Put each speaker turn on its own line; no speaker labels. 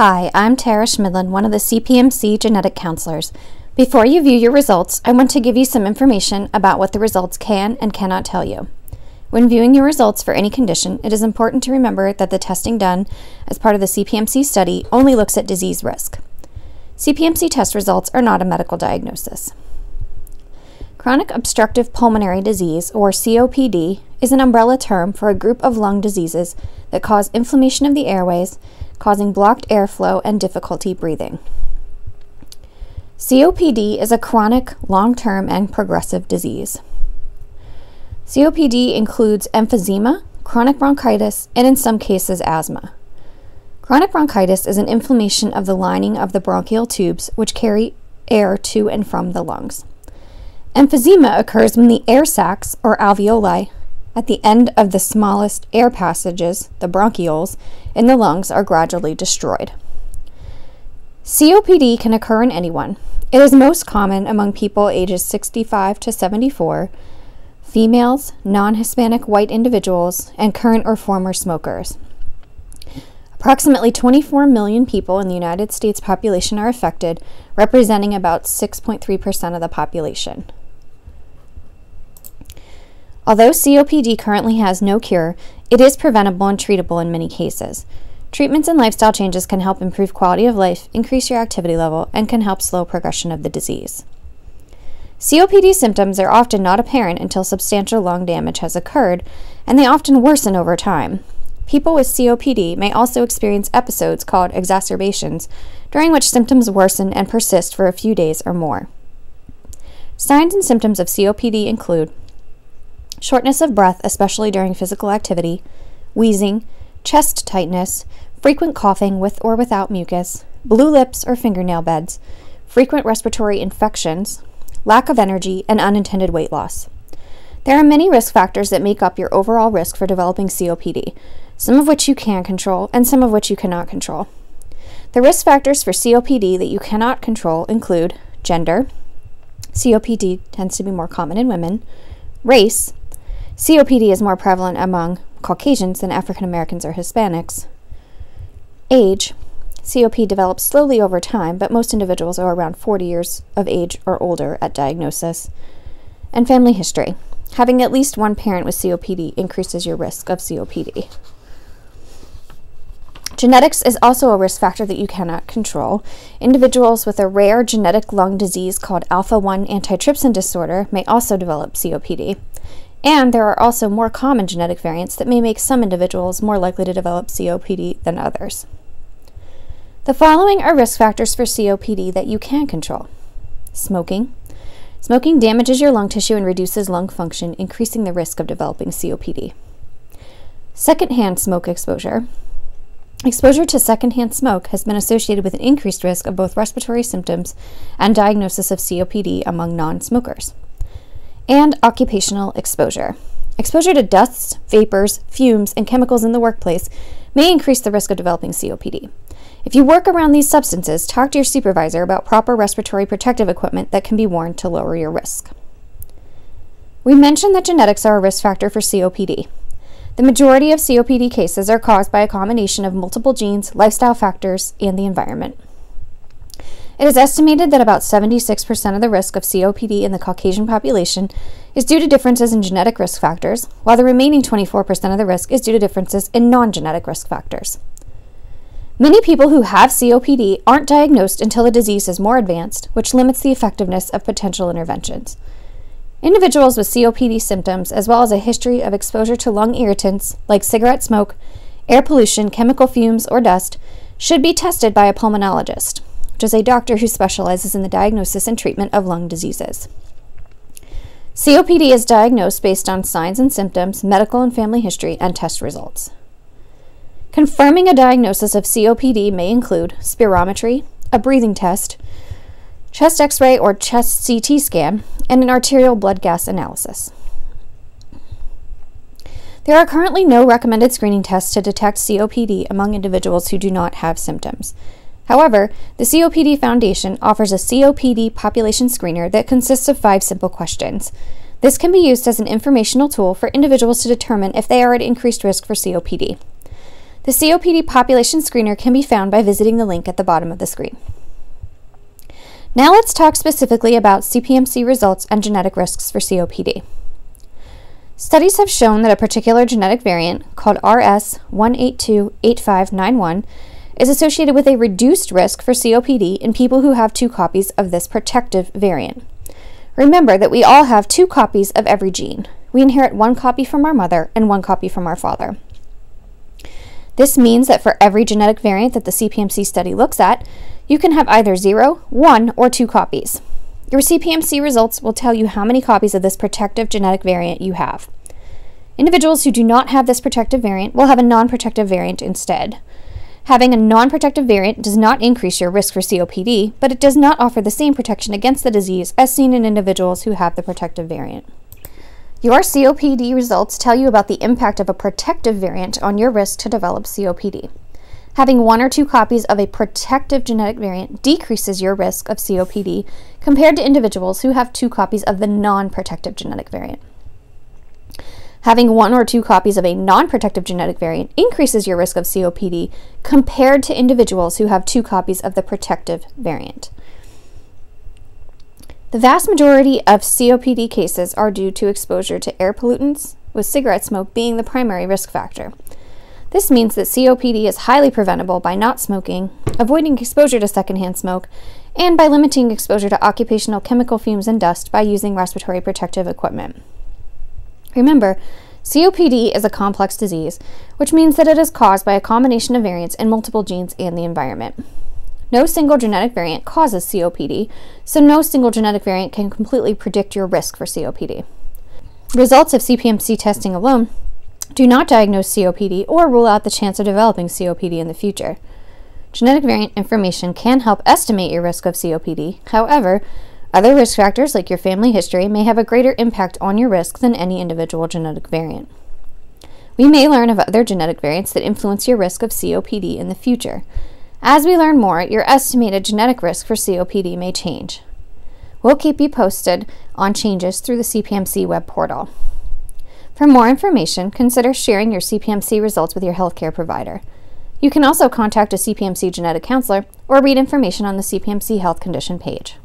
Hi, I'm Tara Schmidlin, one of the CPMC genetic counselors. Before you view your results, I want to give you some information about what the results can and cannot tell you. When viewing your results for any condition, it is important to remember that the testing done as part of the CPMC study only looks at disease risk. CPMC test results are not a medical diagnosis. Chronic obstructive pulmonary disease, or COPD, is an umbrella term for a group of lung diseases that cause inflammation of the airways, causing blocked airflow and difficulty breathing. COPD is a chronic, long-term, and progressive disease. COPD includes emphysema, chronic bronchitis, and in some cases, asthma. Chronic bronchitis is an inflammation of the lining of the bronchial tubes which carry air to and from the lungs. Emphysema occurs when the air sacs, or alveoli, at the end of the smallest air passages, the bronchioles, in the lungs are gradually destroyed. COPD can occur in anyone. It is most common among people ages 65 to 74, females, non-Hispanic white individuals, and current or former smokers. Approximately 24 million people in the United States population are affected, representing about 6.3% of the population. Although COPD currently has no cure, it is preventable and treatable in many cases. Treatments and lifestyle changes can help improve quality of life, increase your activity level, and can help slow progression of the disease. COPD symptoms are often not apparent until substantial lung damage has occurred, and they often worsen over time. People with COPD may also experience episodes called exacerbations, during which symptoms worsen and persist for a few days or more. Signs and symptoms of COPD include shortness of breath, especially during physical activity, wheezing, chest tightness, frequent coughing with or without mucus, blue lips or fingernail beds, frequent respiratory infections, lack of energy, and unintended weight loss. There are many risk factors that make up your overall risk for developing COPD, some of which you can control and some of which you cannot control. The risk factors for COPD that you cannot control include gender. COPD tends to be more common in women. Race. COPD is more prevalent among Caucasians than African Americans or Hispanics. Age. COPD develops slowly over time, but most individuals are around 40 years of age or older at diagnosis. And family history. Having at least one parent with COPD increases your risk of COPD. Genetics is also a risk factor that you cannot control. Individuals with a rare genetic lung disease called alpha-1 antitrypsin disorder may also develop COPD. And there are also more common genetic variants that may make some individuals more likely to develop COPD than others. The following are risk factors for COPD that you can control. Smoking. Smoking damages your lung tissue and reduces lung function, increasing the risk of developing COPD. Secondhand smoke exposure. Exposure to secondhand smoke has been associated with an increased risk of both respiratory symptoms and diagnosis of COPD among non-smokers. And occupational exposure. Exposure to dusts, vapors, fumes, and chemicals in the workplace may increase the risk of developing COPD. If you work around these substances, talk to your supervisor about proper respiratory protective equipment that can be worn to lower your risk. We mentioned that genetics are a risk factor for COPD. The majority of COPD cases are caused by a combination of multiple genes, lifestyle factors, and the environment. It is estimated that about 76% of the risk of COPD in the Caucasian population is due to differences in genetic risk factors, while the remaining 24% of the risk is due to differences in non-genetic risk factors. Many people who have COPD aren't diagnosed until the disease is more advanced, which limits the effectiveness of potential interventions. Individuals with COPD symptoms, as well as a history of exposure to lung irritants like cigarette smoke, air pollution, chemical fumes, or dust, should be tested by a pulmonologist, which is a doctor who specializes in the diagnosis and treatment of lung diseases. COPD is diagnosed based on signs and symptoms, medical and family history, and test results. Confirming a diagnosis of COPD may include spirometry, a breathing test, chest X-ray or chest CT scan, and an arterial blood gas analysis. There are currently no recommended screening tests to detect COPD among individuals who do not have symptoms. However, the COPD Foundation offers a COPD population screener that consists of 5 simple questions. This can be used as an informational tool for individuals to determine if they are at increased risk for COPD. The The COPD population screener can be found by visiting the link at the bottom of the screen. Now let's talk specifically about CPMC results and genetic risks for COPD. Studies have shown that a particular genetic variant, called RS1828591, is associated with a reduced risk for COPD in people who have 2 copies of this protective variant. Remember that we all have 2 copies of every gene. We inherit 1 copy from our mother and 1 copy from our father. This means that for every genetic variant that the CPMC study looks at, you can have either 0, 1, or 2 copies. Your CPMC results will tell you how many copies of this protective genetic variant you have. Individuals who do not have this protective variant will have a non-protective variant instead. Having a non-protective variant does not increase your risk for COPD, but it does not offer the same protection against the disease as seen in individuals who have the protective variant. Your COPD results tell you about the impact of a protective variant on your risk to develop COPD. Having 1 or 2 copies of a protective genetic variant decreases your risk of COPD compared to individuals who have 2 copies of the non-protective genetic variant. Having 1 or 2 copies of a non-protective genetic variant increases your risk of COPD compared to individuals who have 2 copies of the protective variant. The vast majority of COPD cases are due to exposure to air pollutants, with cigarette smoke being the primary risk factor. This means that COPD is highly preventable by not smoking, avoiding exposure to secondhand smoke, and by limiting exposure to occupational chemical fumes and dust by using respiratory protective equipment. Remember, COPD is a complex disease, which means that it is caused by a combination of variants in multiple genes and the environment. No single genetic variant causes COPD, so no single genetic variant can completely predict your risk for COPD. Results of CPMC testing alone do not diagnose COPD or rule out the chance of developing COPD in the future. Genetic variant information can help estimate your risk of COPD. However, other risk factors like your family history may have a greater impact on your risk than any individual genetic variant. We may learn of other genetic variants that influence your risk of COPD in the future. As we learn more, your estimated genetic risk for COPD may change. We'll keep you posted on changes through the CPMC web portal. For more information, consider sharing your CPMC results with your healthcare provider. You can also contact a CPMC genetic counselor or read information on the CPMC health condition page.